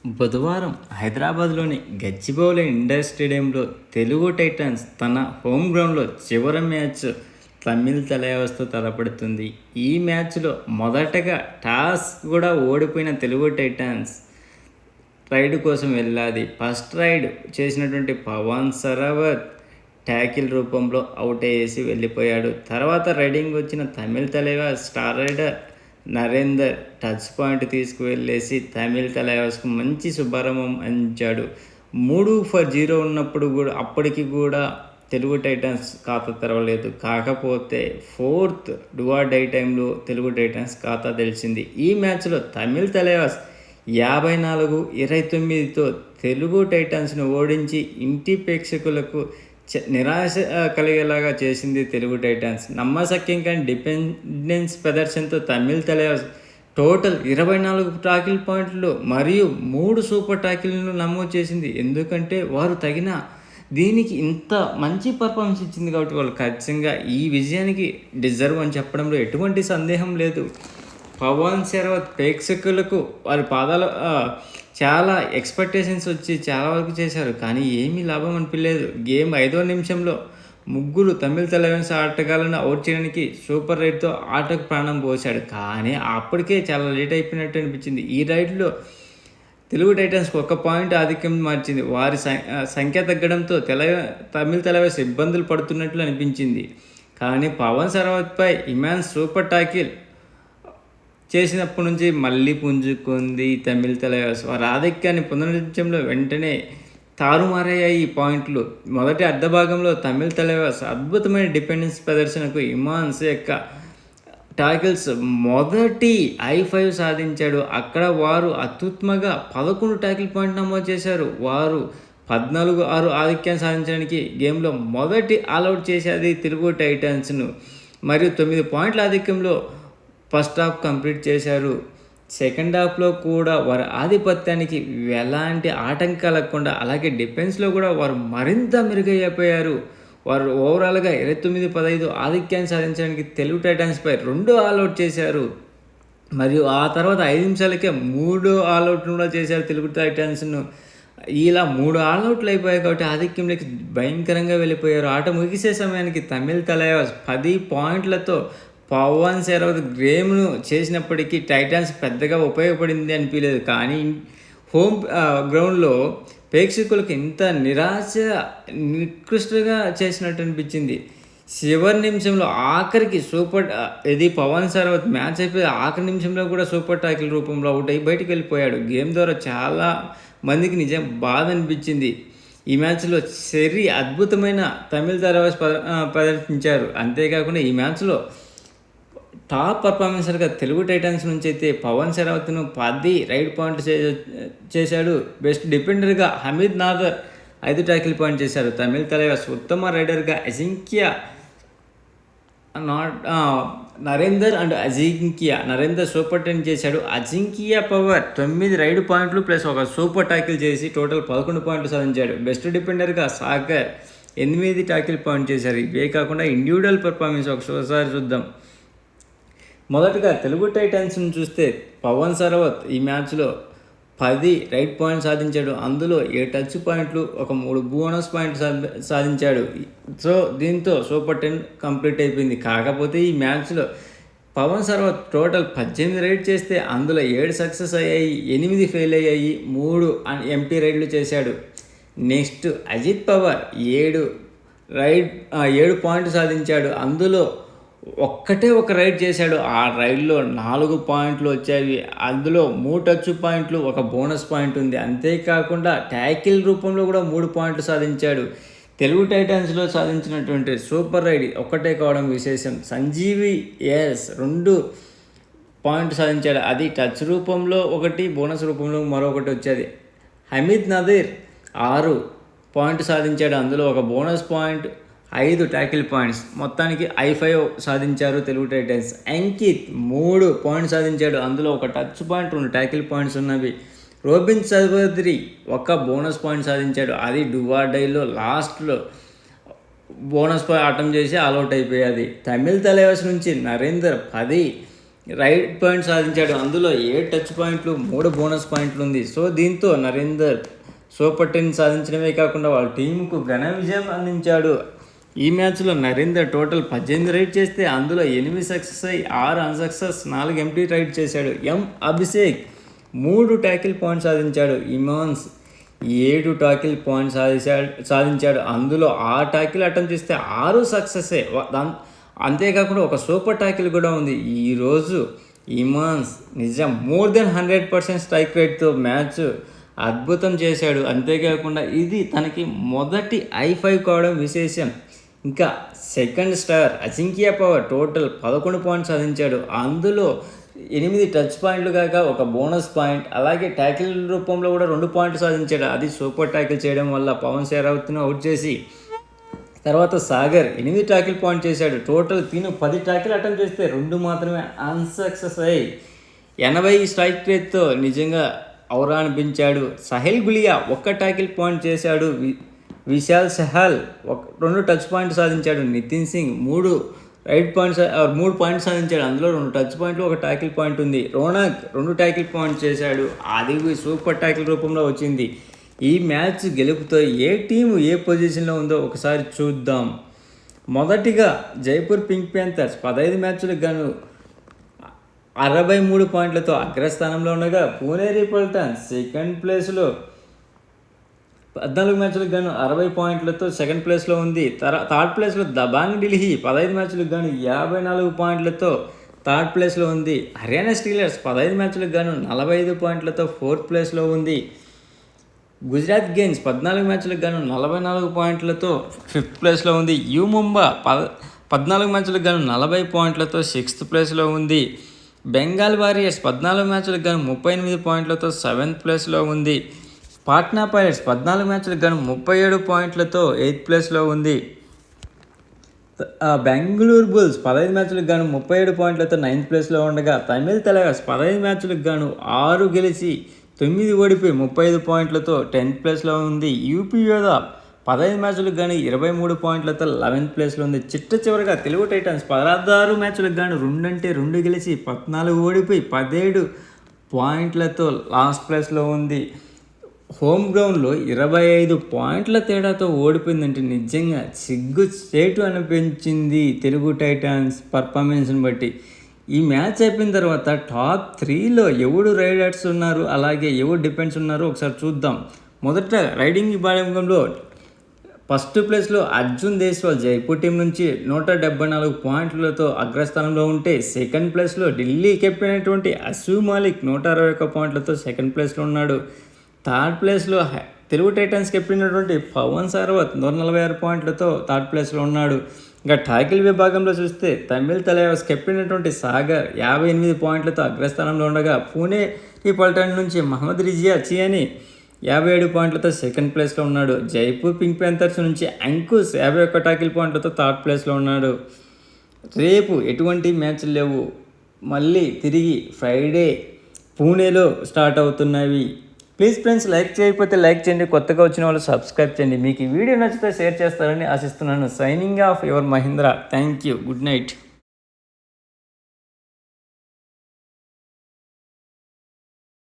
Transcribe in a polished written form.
బుధవారం హైదరాబాద్లోని గచ్చిబౌలి ఇండోర్ స్టేడియంలో తెలుగు టైటన్స్ తన హోమ్ గ్రౌండ్లో చివరి మ్యాచ్ తమిళ్ తలయవస్థతో తలపడుతుంది. ఈ మ్యాచ్లో మొదటగా టాస్ కూడా ఓడిపోయిన తెలుగు టైటన్స్ రైడ్ కోసం వెళ్ళాది. ఫస్ట్ రైడ్ చేసినటువంటి పవన్ సరవత్ ట్యాకిల్ రూపంలో అవుట్ అయ్యేసి వెళ్ళిపోయాడు. తర్వాత రైడింగ్ వచ్చిన Tamil Thalaivas star raider Narender touch point తీసుకువెళ్ళేసి తమిళ్ తలైవాస్కు మంచి శుభారంభం అందించాడు. 3-0 ఉన్నప్పుడు కూడా అప్పటికి కూడా తెలుగు టైటన్స్ ఖాతా తెరవలేదు. కాకపోతే ఫోర్త్ డై టైంలో తెలుగు టైటన్స్ ఖాతా తెలిసింది. ఈ మ్యాచ్లో తమిళ్ తలైవాస్ 54-29తో తెలుగు టైటన్స్ను ఓడించి ఇంటి ప్రేక్షకులకు నిరాశ కలిగేలాగా చేసింది తెలుగు టైటన్స్. నమ్మశక్యం కానీ డిపెండెన్స్ ప్రదర్శనతో తమిళ్ తలైవాస్ టోటల్ 24 టాకిల్ పాయింట్లు మరియు 3 సూపర్ టాకిల్ను నమోదు చేసింది. ఎందుకంటే వారు తగిన దీనికి ఇంత మంచి పర్ఫార్మెన్స్ ఇచ్చింది కాబట్టి వాళ్ళు ఖచ్చితంగా ఈ విజయానికి డిజర్వ్ అని చెప్పడంలో ఎటువంటి సందేహం లేదు. పవన్ సరవత్ ప్రేక్షకులకు వారి పాదాల చాలా ఎక్స్పెక్టేషన్స్ వచ్చి చాలా వరకు చేశారు, కానీ ఏమీ లాభం అనిపించలేదు. గేమ్ 5వ నిమిషంలో ముగ్గురు తమిళ్ తలైవాస్ ఆటగాళ్లను అవుట్ చేయడానికి సూపర్ రైడ్తో ఆటకు ప్రాణం పోశాడు. కానీ అప్పటికే చాలా లేట్ అయిపోయినట్టు అనిపించింది. ఈ రైడ్లో తెలుగు టైటన్స్కి 1 పాయింట్ ఆధిక్యం మార్చింది. వారి సంఖ్య తగ్గడంతో తమిళ్ తలైవాస్ ఇబ్బందులు పడుతున్నట్లు అనిపించింది. కానీ పవన్ సరవత్పై ఇమాన్ సూపర్ టాకిల్ చేసినప్పటి నుంచి మళ్ళీ పుంజుకుంది తమిళ్ తలైవాస్. వారి ఆధిక్యాన్ని పునరుద్ధరించడంలో వెంటనే తారుమారయ్యాయి పాయింట్లు. మొదటి అర్ధభాగంలో తమిళ్ తలైవాస్ అద్భుతమైన డిపెండెన్స్ ప్రదర్శనకు ఇమాన్స్ యొక్క టాకిల్స్ మొదటి I5 సాధించాడు. అక్కడ వారు అత్యుత్తమంగా 11 టాకిల్ పాయింట్ నమోదు చేశారు. వారు 14-6 ఆధిక్యాన్ని సాధించడానికి గేమ్లో మొదటి ఆల్అవుట్ చేసేది తెలుగు టైటన్స్ను మరియు 9 పాయింట్ల ఆధిక్యంలో ఫస్ట్ హాఫ్ కంప్లీట్ చేశారు. సెకండ్ హాఫ్లో కూడా వారి ఆధిపత్యానికి ఎలాంటి ఆటంకం కలగకుండా అలాగే డిఫెన్స్లో కూడా వారు మరింత మెరుగైపోయారు. వారు ఓవరాల్గా 29-15 ఆధిక్యాన్ని సాధించడానికి తెలుగు టైటన్స్పై 2 ఆల్అవుట్ చేశారు మరియు ఆ తర్వాత 5 నిమిషాలకే 3 ఆల్అవుట్ కూడా చేశారు తెలుగు టైటన్స్ను. ఇలా 3 ఆల్అవుట్లు అయిపోయాయి కాబట్టి ఆధిక్యంలోకి భయంకరంగా వెళ్ళిపోయారు. ఆట ముగిసే సమయానికి తమిళ్ తలైవాస్ 10 పాయింట్లతో పవన్ సరవత్ గేమ్ను చేసినప్పటికీ టైటన్స్ పెద్దగా ఉపయోగపడింది అనిపించలేదు. కానీ హోమ్ గ్రౌండ్లో ప్రేక్షకులకు ఇంత నికృష్టంగా చేసినట్టు అనిపించింది. చివరి నిమిషంలో ఆఖరికి ఇది పవన్ సరవత్ మ్యాచ్ అయిపోయి ఆఖరి నిమిషంలో కూడా సూపర్ టాకిల్ రూపంలో అవుట్ అయ్యి బయటకు వెళ్ళిపోయాడు. గేమ్ ద్వారా చాలా మందికి నిజం బాధ అనిపించింది. ఈ మ్యాచ్లో సెర్రీ అద్భుతమైన తమిళ్ తలైవాస్ ప్రదర్శించారు. అంతేకాకుండా ఈ మ్యాచ్లో టాప్ పర్ఫార్మెన్సర్గా తెలుగు టైటన్స్ నుంచి అయితే పవన్ సరవత్ను 10 రైడ్ పాయింట్లు చేశాడు. బెస్ట్ డిఫెండర్గా హమీద్ నాదర్ 5 టాకిల్ పాయింట్ చేశారు. తమిళ్ తలైవాస్ ఉత్తమ రైడర్గా నరేందర్ సూపర్ 10 చేశాడు. అజింక్య పవర్ 9 రైడ్ పాయింట్లు ప్లస్ 1 సూపర్ టాకిల్ చేసి టోటల్ 11 పాయింట్లు సాధించాడు. బెస్ట్ డిఫెండర్గా సాగర్ 8 టాకిల్ పాయింట్ చేశారు. ఇవే కాకుండా ఇండివిజువల్ పర్ఫార్మెన్స్ ఒకసారి చూద్దాం. మొదటగా తెలుగు టైటన్స్ను చూస్తే పవన్ సరవత్ ఈ మ్యాచ్లో 10 రైడ్ పాయింట్ సాధించాడు. అందులో 7 టచ్ పాయింట్లు 3 బోనస్ పాయింట్ సాధించాడు. సో దీంతో సూపర్ 10 కంప్లీట్ అయిపోయింది. కాకపోతే ఈ మ్యాచ్లో పవన్ సరవత్ టోటల్ 18 రైడ్ చేస్తే అందులో 7 సక్సెస్ అయ్యాయి, 8 ఫెయిల్ అయ్యాయి, 3 ఎంటీ రైడ్లు చేశాడు. నెక్స్ట్ అజిత్ పవార్ 7 పాయింట్లు సాధించాడు. అందులో ఒక రైడ్ చేశాడు. ఆ రైడ్లో 4 పాయింట్లు వచ్చాయి. అందులో 3 టచ్ పాయింట్లు 1 బోనస్ పాయింట్ ఉంది. అంతేకాకుండా ట్యాకిల్ రూపంలో కూడా 3 పాయింట్లు సాధించాడు. తెలుగు టైటన్స్లో సాధించినటువంటి సూపర్ రైడ్ ఒక్కటే కావడం విశేషం. సంజీవి 2 పాయింట్లు సాధించాడు. అది టచ్ రూపంలో 1, బోనస్ రూపంలో మరొకటి వచ్చేది. హమీద్ నదీర్ 6 పాయింట్లు సాధించాడు. అందులో 1 బోనస్ పాయింట్, 5 టాకిల్ పాయింట్స్, మొత్తానికి I5 సాధించారు తెలుగు టైటన్స్. అంకిత్ 3 పాయింట్స్ సాధించాడు. అందులో 1 టచ్ పాయింట్, 2 టాకిల్ పాయింట్స్ ఉన్నవి. రోబిన్ చౌదరి 1 బోనస్ పాయింట్ సాధించాడు. అది డైలో లాస్ట్లో బోనస్ అటెంప్ట్ చేసి ఆల్అవుట్ అయిపోయాది. తమిళ్ తలైవాస్ నుంచి నరేందర్ 10 రైట్ పాయింట్ సాధించాడు. అందులో 7 టచ్ పాయింట్లు, 3 బోనస్ పాయింట్లు ఉంది. సో దీంతో నరేందర్ సూపర్ 10 సాధించడమే కాకుండా వాళ్ళ టీంకు ఘన విజయం అందించాడు. ఈ మ్యాచ్లో నరేందర్ టోటల్ 18 రైడ్ చేస్తే అందులో 8 సక్సెస్ అయ్యి 6 అన్సక్సెస్, 4 ఎంటీ రైడ్ చేశాడు. అభిషేక్ 3 ట్యాకిల్ పాయింట్ సాధించాడు. ఇమాన్స్ 7 టాకిల్ పాయింట్ సాధించాడు. అందులో 6 టాకిల్ అటెంప్ట్ చేస్తే 6 సక్సెసే. అంతేకాకుండా ఒక సూపర్ టాకిల్ కూడా ఉంది. ఈరోజు ఇమాన్స్ నిజం మోర్ దెన్ 100% స్ట్రైక్ రేట్తో మ్యాచ్ అద్భుతం చేశాడు. అంతేకాకుండా ఇది తనకి మొదటి I5 కావడం విశేషం. ఇంకా second star Ajinkya power total 11 points సాధించాడు. అందులో 8 టచ్ పాయింట్లు కాక ఒక బోనస్ పాయింట్, అలాగే ట్యాకిల్ రూపంలో కూడా 2 పాయింట్లు సాధించాడు. అది సూపర్ ట్యాకిల్ చేయడం వల్ల పవన్ షెరావత్ను అవుట్ చేసి తర్వాత సాగర్ 8 ట్యాకిల్ పాయింట్ చేశాడు. టోటల్ 10 ట్యాకిల్ అటెంప్ట్ చేస్తే 2 మాత్రమే అన్సక్సెస్ అయ్యి 80 స్ట్రైక్ రేట్తో నిజంగా ఔరా అనిపించాడు. సహెల్ గులియా 1 ట్యాకిల్ పాయింట్ చేశాడు. విశాల్ సెహల్ 2 టచ్ పాయింట్ సాధించాడు. నితిన్ సింగ్ 3 పాయింట్స్ సాధించాడు. అందులో 2 టచ్ పాయింట్లు, 1 ట్యాకిల్ పాయింట్ ఉంది. రోనక్ 2 ట్యాకిల్ పాయింట్ చేశాడు. అది సూపర్ ట్యాకిల్ రూపంలో వచ్చింది. ఈ మ్యాచ్ గెలుపుతో ఏ టీము ఏ పొజిషన్లో ఉందో ఒకసారి చూద్దాం. మొదటిగా జైపూర్ పింక్ ప్యాంథర్స్ 15 మ్యాచ్లకు గాను 63 పాయింట్లతో అగ్రస్థానంలో ఉండగా, పూణే రిపల్టన్స్ సెకండ్ ప్లేస్లో 14 మ్యాచ్లకు గాను 60 పాయింట్లతో సెకండ్ ప్లేస్లో ఉంది. థర్డ్ ప్లేస్లో దబాంగ్ ఢిల్లీ 15 మ్యాచ్లకు గాను 54 పాయింట్లతో థర్డ్ ప్లేస్లో ఉంది. హర్యానా స్టీలర్స్ 15 మ్యాచ్లకు గాను 45 పాయింట్లతో ఫోర్త్ ప్లేస్లో ఉంది. గుజరాత్ గెయిన్స్ 14 మ్యాచ్లకు గాను 44 పాయింట్లతో ఫిఫ్త్ ప్లేస్లో ఉంది. ముంబా 14 మ్యాచ్లకు గాను 40 పాయింట్లతో సిక్స్త్ ప్లేస్లో ఉంది. బెంగాల్ వారియర్స్ 14 మ్యాచ్లకు గాను 38 పాయింట్లతో సెవెంత్ ప్లేస్లో ఉంది. పాట్నా పైరట్స్ 14 మ్యాచ్లకు గాను 37 పాయింట్లతో ఎయిత్ ప్లేస్లో ఉంది. బెంగళూరు బుల్స్ 15 మ్యాచ్లకు గాను 37 పాయింట్లతో నైన్త్ ప్లేస్లో ఉండగా, తమిళ తలవాస్ 15 మ్యాచ్లకు గాను 6 గెలిచి 9 ఓడిపోయి 35 పాయింట్లతో 10th ప్లేస్లో ఉంది. యూపీ యోధా 15 మ్యాచ్లకు గాను 23 పాయింట్లతో 11th ప్లేస్లో ఉంది. చివరిగా తెలుగు టైటన్స్ 16 మ్యాచ్లకు గాను 2 గెలిచి 14 ఓడిపోయి 17 పాయింట్లతో లాస్ట్ ప్లేస్లో ఉంది. హోమ్ గ్రౌండ్లో 25 పాయింట్ల తేడాతో ఓడిపోయిందంటే నిజంగా సిగ్గు చేటు అనిపించింది తెలుగు టైటన్స్ పర్ఫార్మెన్స్ని బట్టి. ఈ మ్యాచ్ అయిపోయిన తర్వాత టాప్ 3లో ఎవడు రైడర్స్ ఉన్నారు, అలాగే ఎవరు డిఫెన్స్ ఉన్నారో ఒకసారి చూద్దాం. మొదట రైడింగ్ విభాగంలో ఫస్ట్ ప్లేస్లో అర్జున్ దేశ్వాల్ జైపూర్ టీం నుంచి 174 పాయింట్లతో అగ్రస్థానంలో ఉంటే, సెకండ్ ప్లేస్లో ఢిల్లీ కెప్టెన్ అయినటువంటి అసూ మాలిక్ 161 పాయింట్లతో సెకండ్ ప్లేస్లో ఉన్నాడు. థర్డ్ ప్లేస్లో తెలుగు టైటన్స్ కెప్టెన్ అయినటువంటి పవన్ షెరావత్ 146 పాయింట్లతో థర్డ్ ప్లేస్లో ఉన్నాడు. ఇంకా టాకిల్ విభాగంలో చూస్తే తమిళ తలవాస్ కెప్టెన్ అయినటువంటి సాగర్ 58 పాయింట్లతో అగ్రస్థానంలో ఉండగా, పూణే రిపల్టన్ నుంచి మహమ్మద్ రిజియా చియాని 57 పాయింట్లతో సెకండ్ ప్లేస్లో ఉన్నాడు. జైపూర్ పింక్ ప్యాంథర్స్ నుంచి అంకుష్ 51 టాకిల్ పాయింట్లతో థర్డ్ ప్లేస్లో ఉన్నాడు. రేపు ఎటువంటి మ్యాచ్లు లేవు, మళ్ళీ తిరిగి ఫ్రైడే పూణేలో స్టార్ట్ అవుతున్నవి. ప్లీజ్ ఫ్రెండ్స్, లైక్ చేయకపోతే లైక్ చేయండి, కొత్తగా వచ్చిన వాళ్ళు సబ్స్క్రైబ్ చేయండి. మీకు ఈ వీడియో నచ్చితే షేర్ చేస్తారని ఆశిస్తున్నాను. Signing off your Mahendra. Thank you. Good night.